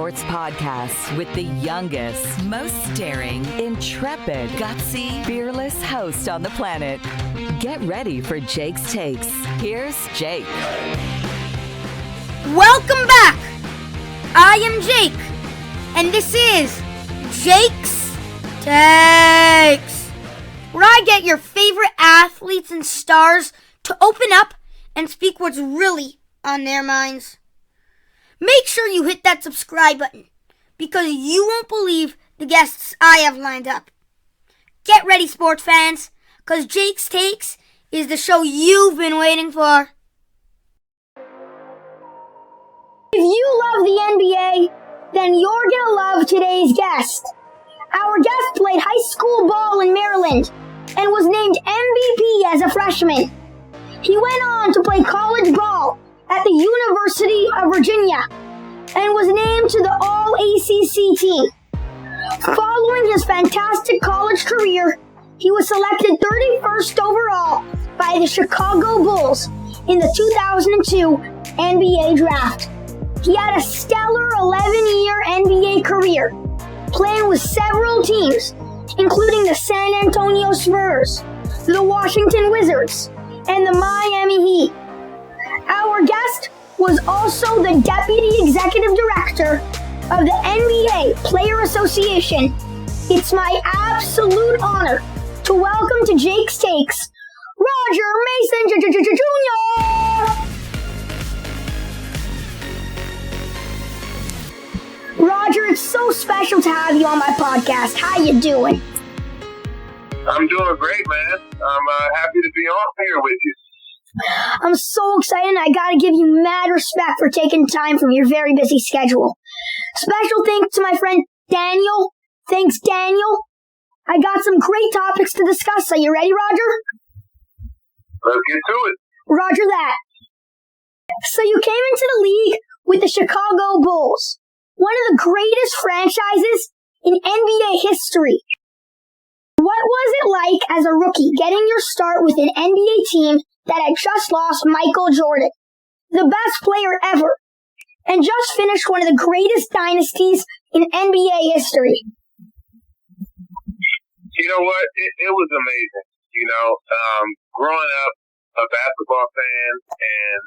sports podcast with the youngest, most daring, intrepid, gutsy, fearless host on the planet. Get ready for Jake's Takes. Here's Jake. Welcome back. I am Jake, and this is Jake's Takes, where I get your favorite athletes and stars to open up and speak what's really on their minds. Make sure you hit that subscribe button, because you won't believe the guests I have lined up. Get ready, sports fans, because Jake's Takes is the show you've been waiting for. If you love the NBA, then you're gonna love today's guest. Our guest played high school ball in Maryland and was named MVP as a freshman. He went on to play college ball at the University of Virginia and was named to the All-ACC team. Following his fantastic college career, he was selected 31st overall by the Chicago Bulls in the 2002 NBA draft. He had a stellar 11-year NBA career, playing with several teams, including the San Antonio Spurs, the Washington Wizards, and the Miami Heat. Our guest was also the Deputy Executive Director of the NBA Player Association. It's my absolute honor to welcome to Jake's Takes, Roger Mason Jr. Roger, it's so special to have you on my podcast. How you doing? I'm doing great, man. I'm happy to be on here with you. I'm so excited, and I gotta give you mad respect for taking time from your very busy schedule. Special thanks to my friend Daniel. Thanks, Daniel. I got some great topics to discuss. Are you ready, Roger? Let's get to it. Roger that. So you came into the league with the Chicago Bulls, one of the greatest franchises in NBA history. What was it like as a rookie getting your start with an NBA team that had just lost Michael Jordan, the best player ever, and just finished one of the greatest dynasties in NBA history? You know what? It was amazing. Growing up a basketball fan and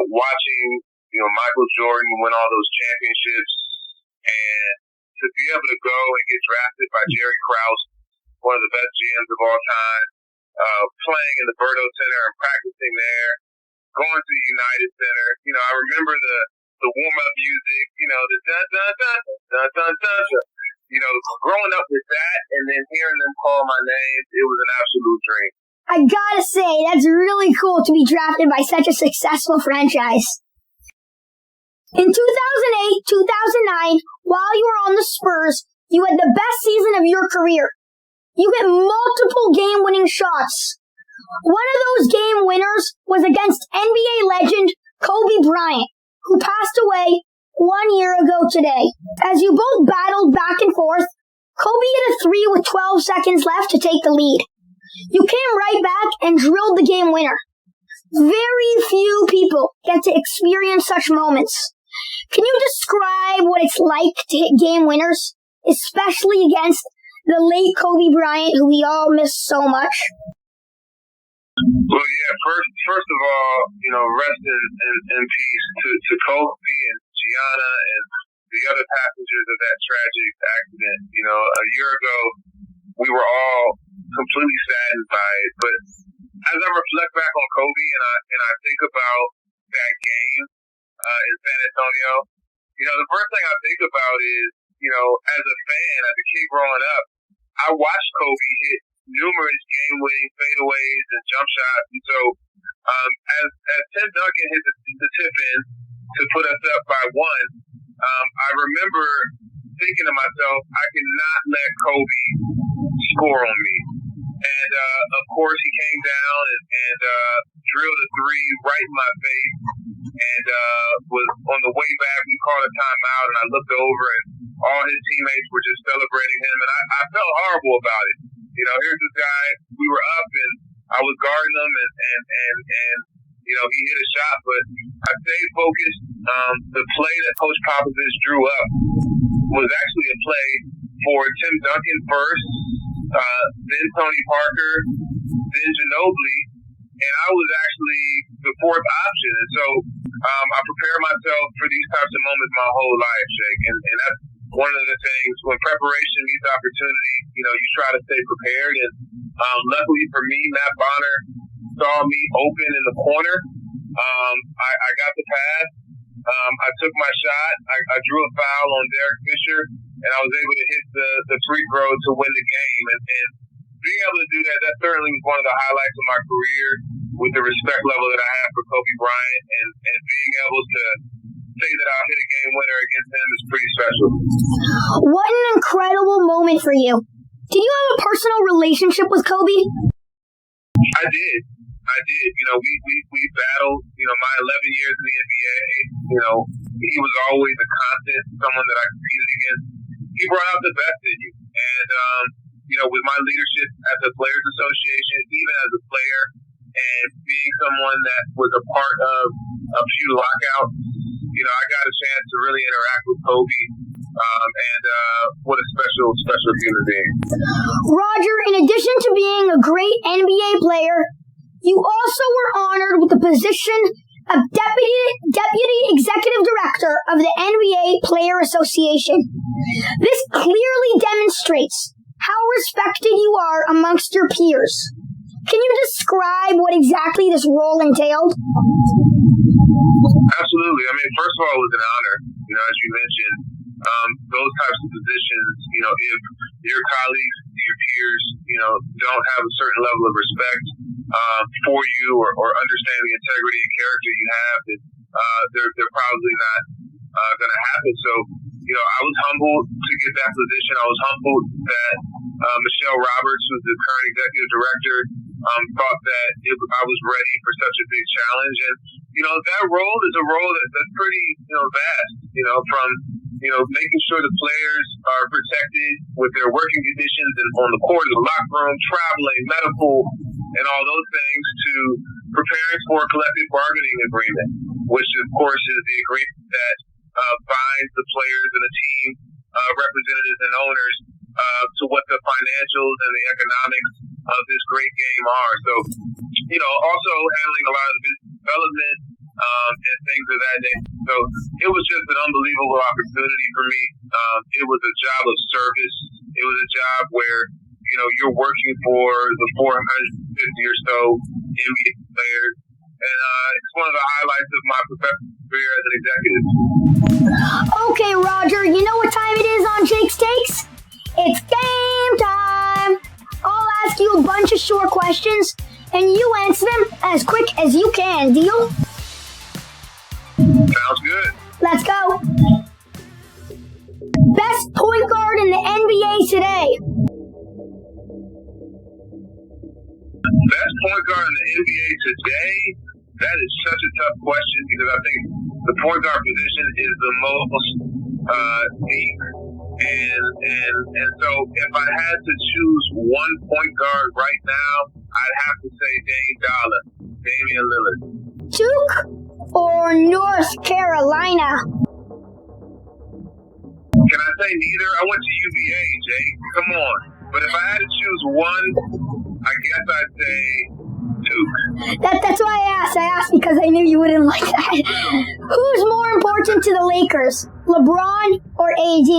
watching, Michael Jordan win all those championships, and to be able to go and get drafted by Jerry Krause, one of the best GMs of all time, playing in the Berto Center and practicing there, going to the United Center. I remember the warm-up music, the dun-dun-dun, dun-dun-dun. Growing up with that and then hearing them call my name, it was an absolute dream. I gotta say, that's really cool to be drafted by such a successful franchise. In 2008-2009, while you were on the Spurs, you had the best season of your career. You hit multiple game-winning shots. One of those game winners was against NBA legend Kobe Bryant, who passed away 1 year ago today. As you both battled back and forth, Kobe hit a three with 12 seconds left to take the lead. You came right back and drilled the game winner. Very few people get to experience such moments. Can you describe what it's like to hit game winners, especially against the late Kobe Bryant, who we all miss so much? Well, yeah, first of all, rest in peace to Kobe and Gianna and the other passengers of that tragic accident. A year ago, we were all completely saddened by it. But as I reflect back on Kobe and I think about that game in San Antonio, the first thing I think about is, as a fan, as a kid growing up, I watched Kobe hit numerous game-winning fadeaways and jump shots. And so, as Tim Duncan hit the tip in to put us up by one, I remember thinking to myself, I cannot let Kobe score on me. And, of course, he came down and drilled a three right in my face. And was on the way back, we called a timeout, and I looked over, and all his teammates were just celebrating him. And I felt horrible about it. Here's this guy, we were up, and I was guarding him, and he hit a shot, but I stayed focused. The play that Coach Popovich drew up was actually a play for Tim Duncan first, then Tony Parker, then Ginobili, and I was actually the fourth option. And so I prepare myself for these types of moments my whole life, Jake. And that's one of the things when preparation meets opportunity, you try to stay prepared. And luckily for me, Matt Bonner saw me open in the corner. I got the pass. I took my shot. I drew a foul on Derek Fisher, and I was able to hit the free throw to win the game. And being able to do that certainly was one of the highlights of my career, with the respect level that I have for Kobe Bryant, and being able to say that I'll hit a game winner against him is pretty special. What an incredible moment for you. Did you have a personal relationship with Kobe? I did. We battled, my 11 years in the NBA. He was always a constant, someone that I competed against. He brought out the best in you. And, with my leadership at the Players Association, even as a player, and being someone that was a part of a few lockouts, I got a chance to really interact with Kobe. And what a special human being. Roger, in addition to being a great NBA player, you also were honored with the position of Deputy Executive Director of the NBA Player Association. This clearly demonstrates how respected you are amongst your peers. Can you describe what exactly this role entailed? Absolutely. First of all, it was an honor. As you mentioned, those types of positions, if your colleagues, your peers, don't have a certain level of respect for you or understand the integrity and character you have, then they're probably not going to happen. So, I was humbled to get that position. I was humbled that Michelle Roberts, who's the current executive director, thought that I was ready for such a big challenge. And, that role is a role that's pretty, vast, from, making sure the players are protected with their working conditions and on the court, in the locker room, traveling, medical, and all those things, to preparing for a collective bargaining agreement, which, of course, is the agreement that binds the players and the team representatives and owners to what the financials and the economics of this great game are. So, also handling a lot of the business development and things of that nature. So it was just an unbelievable opportunity for me. It was a job of service. It was a job where, you're working for the 450 or so NBA players. And it's one of the highlights of my professional career as an executive. Okay, Roger, you know what time it is on Jake's Takes? It's game time! I'll ask you a bunch of short questions, and you answer them as quick as you can. Deal? Sounds good. Let's go. Best point guard in the NBA today? Best point guard in the NBA today? That is such a tough question, because I think the point guard position is the most deep. And so if I had to choose one point guard right now, I'd have to say Damian Lillard. Duke or North Carolina? Can I say neither? I went to UVA, Jake. Come on. But if I had to choose one, I guess I'd say Duke. That's why I asked. I asked because I knew you wouldn't like that. Who's more important to the Lakers, LeBron or AD?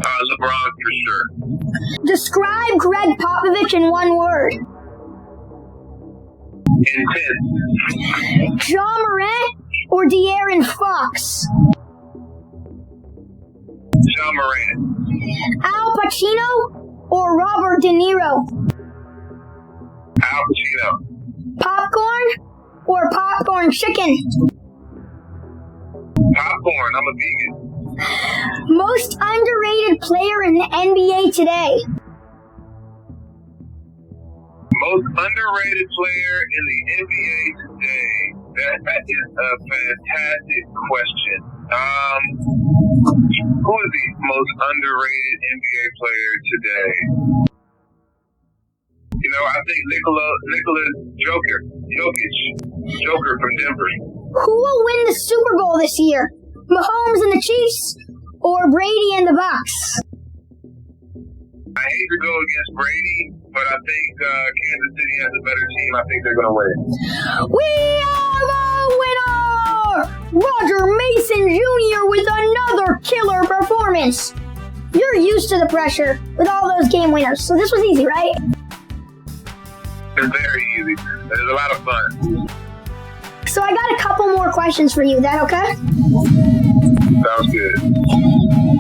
LeBron for sure. Describe Greg Popovich in one word. Intense. Ja Morant or De'Aaron Fox? Ja Morant. Al Pacino or Robert De Niro? Al Pacino. Popcorn or popcorn chicken? Popcorn. I'm a vegan. Most underrated player in the NBA today? Most underrated player in the NBA today? That is a fantastic question. Who is the most underrated NBA player today? I think Nikola Jokic from Denver. Who will win the Super Bowl this year? Mahomes and the Chiefs or Brady and the Bucs? I hate to go against Brady, but I think Kansas City has a better team. I think they're going to win. We are the winner! Roger Mason Jr. with another killer performance. You're used to the pressure with all those game winners, so this was easy, right? It's very easy. It was a lot of fun. So I got a couple more questions for you. Is that okay? Sounds good.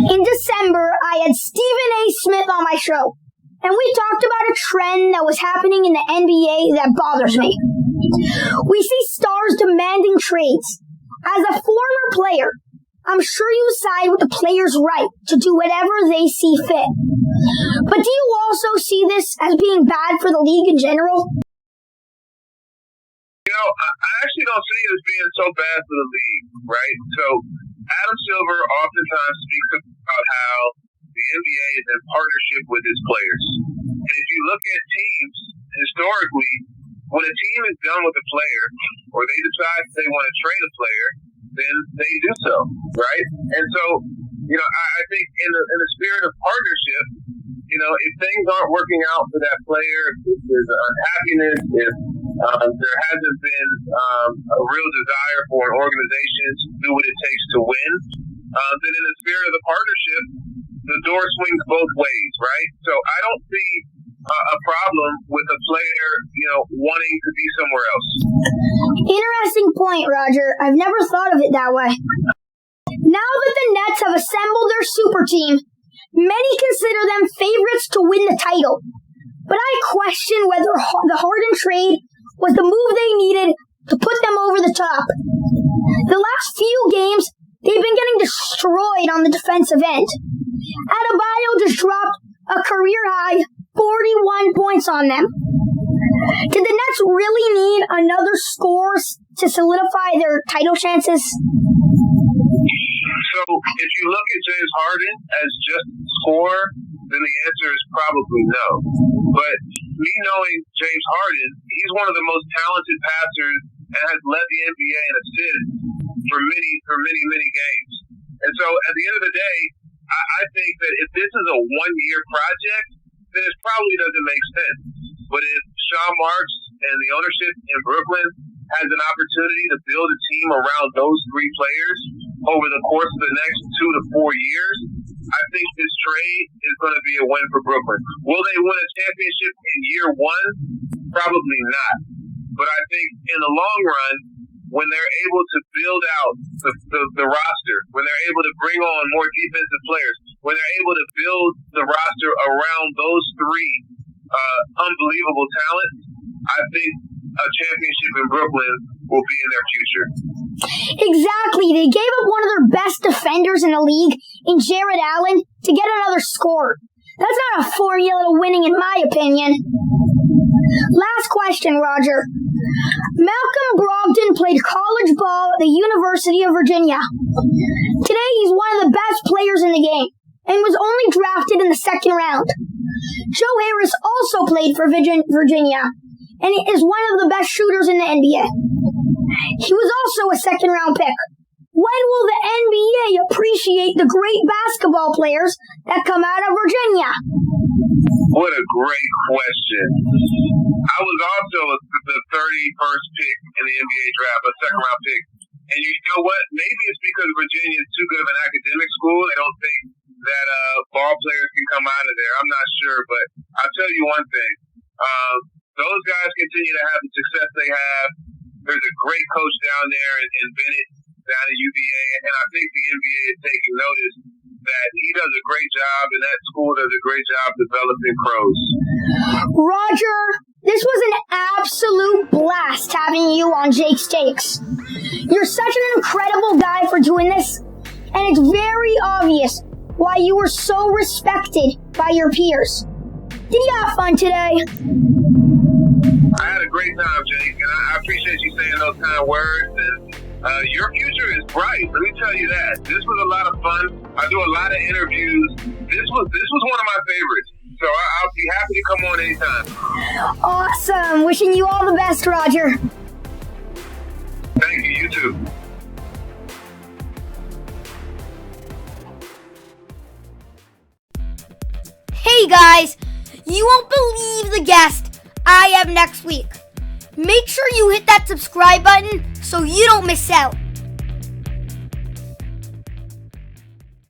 In December, I had Stephen A. Smith on my show, and we talked about a trend that was happening in the NBA that bothers me. We see stars demanding trades. As a former player, I'm sure you side with the player's right to do whatever they see fit. But do you also see this as being bad for the league in general? I actually don't see it as being so bad for the league, right? So Adam Silver oftentimes speaks about how the NBA is in partnership with its players. And if you look at teams, historically, when a team is done with a player or they decide they want to trade a player, then they do so, right? And so, I think in the spirit of partnership, if things aren't working out for that player, if there's unhappiness, if there hasn't been a real desire for an organization to do what it takes to win, then in the spirit of the partnership, the door swings both ways, right? So I don't see a problem with a player, wanting to be somewhere else. Interesting point, Roger. I've never thought of it that way. Now that the Nets have assembled their super team, many consider them favorites to win the title. But I question whether the Harden trade was the move they needed to put them over the top. The last few games, they've been getting destroyed on the defensive end. Adebayo just dropped a career-high 41 points on them. Did the Nets really need another score to solidify their title chances? So if you look at James Harden as just a scorer, then the answer is probably no. But me knowing James Harden, he's one of the most talented passers and has led the NBA in assists for many games. And so at the end of the day, I think that if this is a one-year project, then it probably doesn't make sense. But if Sean Marks and the ownership in Brooklyn has an opportunity to build a team around those three players over the course of the next 2 to 4 years, I think this trade is going to be a win for Brooklyn. Will they win a championship in year one? Probably not. But I think in the long run, when they're able to build out the roster, when they're able to bring on more defensive players, when they're able to build the roster around those three unbelievable talents, I think a championship in Brooklyn will be in their future. Exactly. They gave up one of their best defenders in the league in Jared Allen to get another scorer. That's not a formula to winning, in my opinion. Last question, Roger. Malcolm Brogdon played college ball at the University of Virginia. Today, he's one of the best players in the game and was only drafted in the second round. Joe Harris also played for Virginia and is one of the best shooters in the NBA. He was also a second-round pick. When will the NBA appreciate the great basketball players that come out of Virginia? What a great question. I was also the 31st pick in the NBA draft, a second-round pick. And you know what? Maybe it's because Virginia is too good of an academic school. They don't think that ball players can come out of there. I'm not sure, but I'll tell you one thing. Those guys continue to have the success they have. There's a great coach down there in Bennett down at UVA, and I think the NBA is taking notice that he does a great job, and that school does a great job developing pros. Roger, this was an absolute blast having you on Jake's Takes. You're such an incredible guy for doing this, and it's very obvious why you were so respected by your peers. Did you have fun today? I had a great time, Jake, and I appreciate you saying those kind of words. And your future is bright. Let me tell you that. This was a lot of fun. I do a lot of interviews. This was one of my favorites. So I'll be be happy to come on anytime. Awesome. Wishing you all the best, Roger. Thank you. You too. Hey guys, you won't believe the guest I have next week. Make sure you hit that subscribe button so you don't miss out.